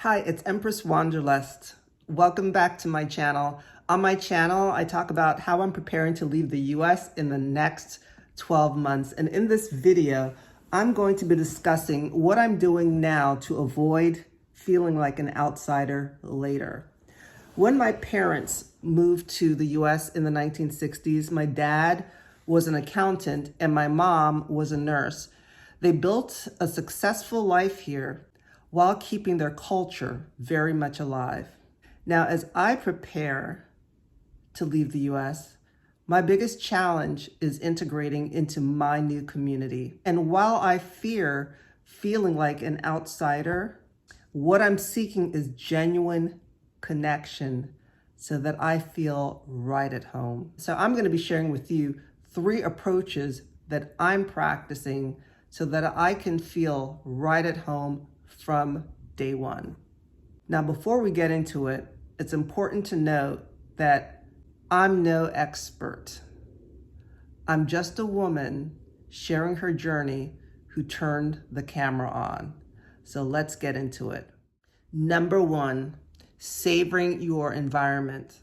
Hi, it's Empress Wanderlust. Welcome back to my channel. On my channel, I talk about how I'm preparing to leave the US in the next 12 months. And in this video, I'm going to be discussing what I'm doing now to avoid feeling like an outsider later. When my parents moved to the US in the 1960s, my dad was an accountant and my mom was a nurse. They built a successful life here while keeping their culture very much alive. Now, as I prepare to leave the US, my biggest challenge is integrating into my new community. And while I fear feeling like an outsider, what I'm seeking is genuine connection so that I feel right at home. So I'm going to be sharing with you 3 approaches that I'm practicing so that I can feel right at home from day one. Now, before we get into it, it's important to note that I'm no expert. I'm just a woman sharing her journey who turned the camera on. So let's get into it. Number 1, savoring your environment.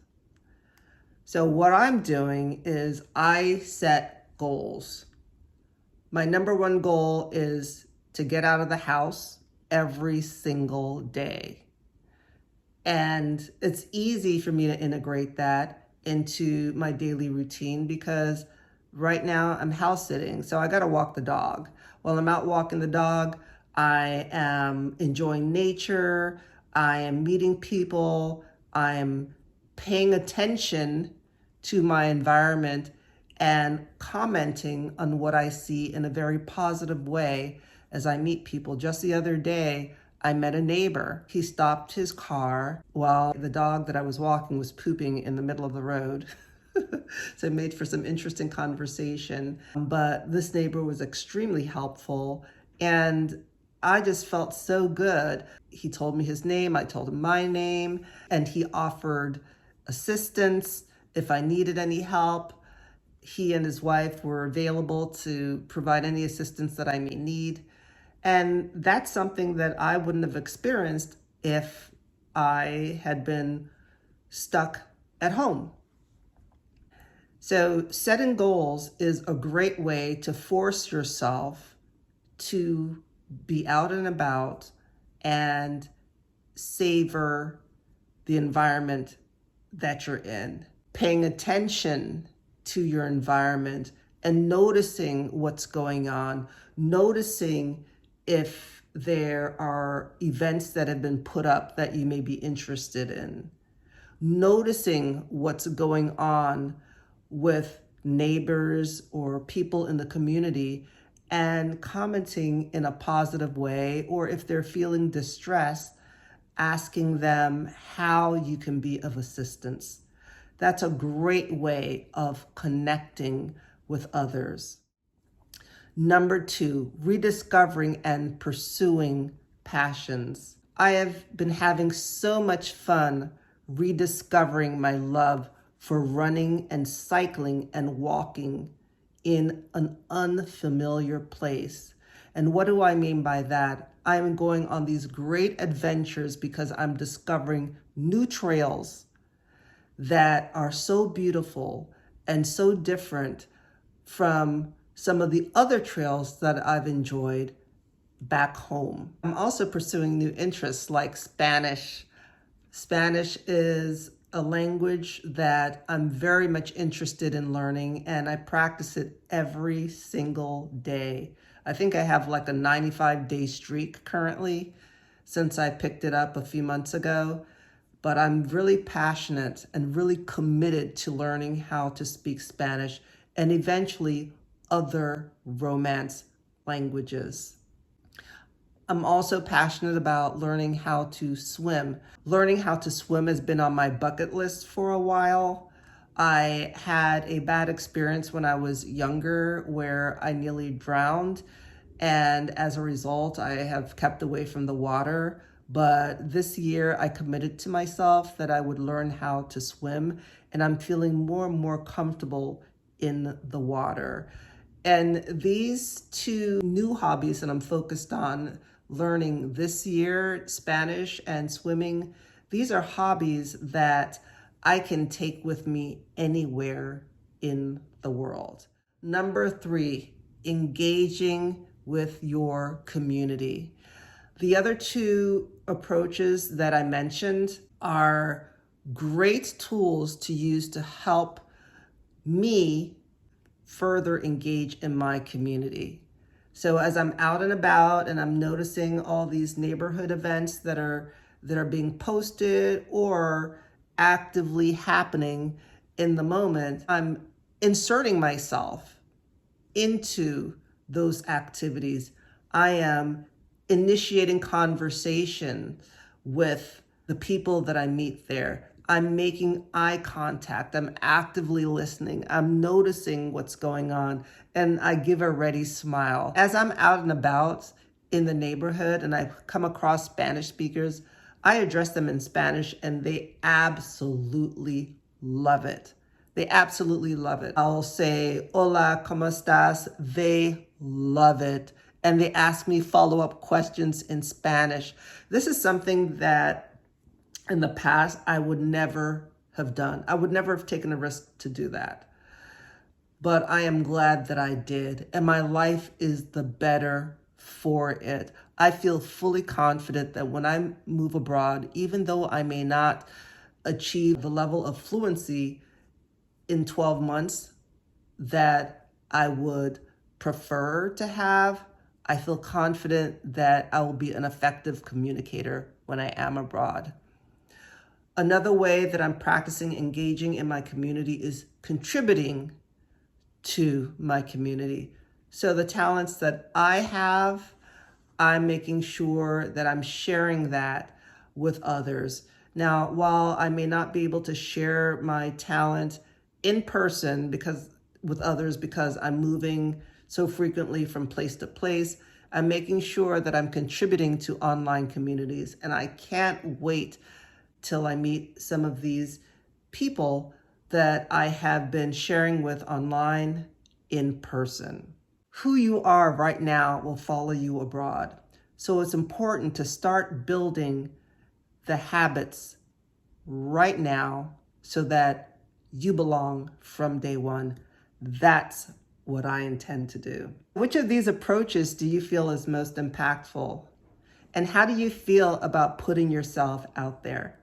So what I'm doing is I set goals. My number 1 goal is to get out of the house every single day. And it's easy for me to integrate that into my daily routine because right now I'm house sitting, so I gotta walk the dog. While I'm out walking the dog, I am enjoying nature, I am meeting people, I'm paying attention to my environment and commenting on what I see in a very positive way as I meet people. Just the other day, I met a neighbor. He stopped his car while the dog that I was walking was pooping in the middle of the road. So it made for some interesting conversation. But this neighbor was extremely helpful and I just felt so good. He told me his name, I told him my name, and he offered assistance if I needed any help. He and his wife were available to provide any assistance that I may need. And that's something that I wouldn't have experienced if I had been stuck at home. So setting goals is a great way to force yourself to be out and about and savor the environment that you're in. Paying attention to your environment and noticing what's going on, noticing if there are events that have been put up that you may be interested in, noticing what's going on with neighbors or people in the community and commenting in a positive way, or if they're feeling distressed, asking them how you can be of assistance. That's a great way of connecting with others. Number 2, rediscovering and pursuing passions. I have been having so much fun rediscovering my love for running and cycling and walking in an unfamiliar place. And what do I mean by that? I'm going on these great adventures because I'm discovering new trails that are so beautiful and so different from some of the other trails that I've enjoyed back home. I'm also pursuing new interests like Spanish. Spanish is a language that I'm very much interested in learning, and I practice it every single day. I think I have like a 95-day streak currently since I picked it up a few months ago. But I'm really passionate and really committed to learning how to speak Spanish and eventually other Romance languages. I'm also passionate about learning how to swim. Learning how to swim has been on my bucket list for a while. I had a bad experience when I was younger where I nearly drowned, and as a result, I have kept away from the water. But this year I committed to myself that I would learn how to swim, and I'm feeling more and more comfortable in the water. And these 2 new hobbies that I'm focused on, learning this year, Spanish and swimming. These are hobbies that I can take with me anywhere in the world. Number 3, engaging with your community. The other 2 approaches that I mentioned are great tools to use to help me further engage in my community. So as I'm out and about and I'm noticing all these neighborhood events that are being posted or actively happening in the moment, I'm inserting myself into those activities. I am initiating conversation with the people that I meet there. I'm making eye contact. I'm actively listening. I'm noticing what's going on, and I give a ready smile. As I'm out and about in the neighborhood and I come across Spanish speakers, I address them in Spanish and they absolutely love it. They absolutely love it. I'll say, hola, ¿cómo estás? They love it. And they ask me follow-up questions in Spanish. This is something that in the past I would never have done. I would never have taken a risk to do that. But I am glad that I did. And my life is the better for it. I feel fully confident that when I move abroad, even though I may not achieve the level of fluency in 12 months that I would prefer to have, I feel confident that I will be an effective communicator when I am abroad. Another way that I'm practicing engaging in my community is contributing to my community. So the talents that I have, I'm making sure that I'm sharing that with others. Now, while I may not be able to share my talent in person with others because I'm moving so frequently from place to place, I'm making sure that I'm contributing to online communities. And I can't wait till I meet some of these people that I have been sharing with online in person. Who you are right now will follow you abroad. So it's important to start building the habits right now so that you belong from day one. That's what I intend to do. Which of these approaches do you feel is most impactful? And how do you feel about putting yourself out there?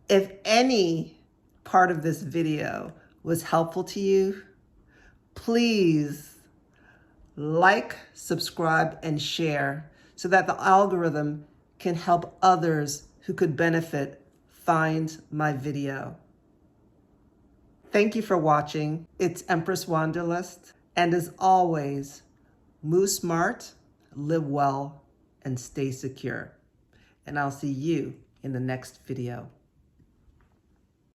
If any part of this video was helpful to you, please like, subscribe, and share so that the algorithm can help others who could benefit find my video. Thank you for watching. It's Empress Wanderlust. And as always, move smart, live well, and stay secure. And I'll see you in the next video.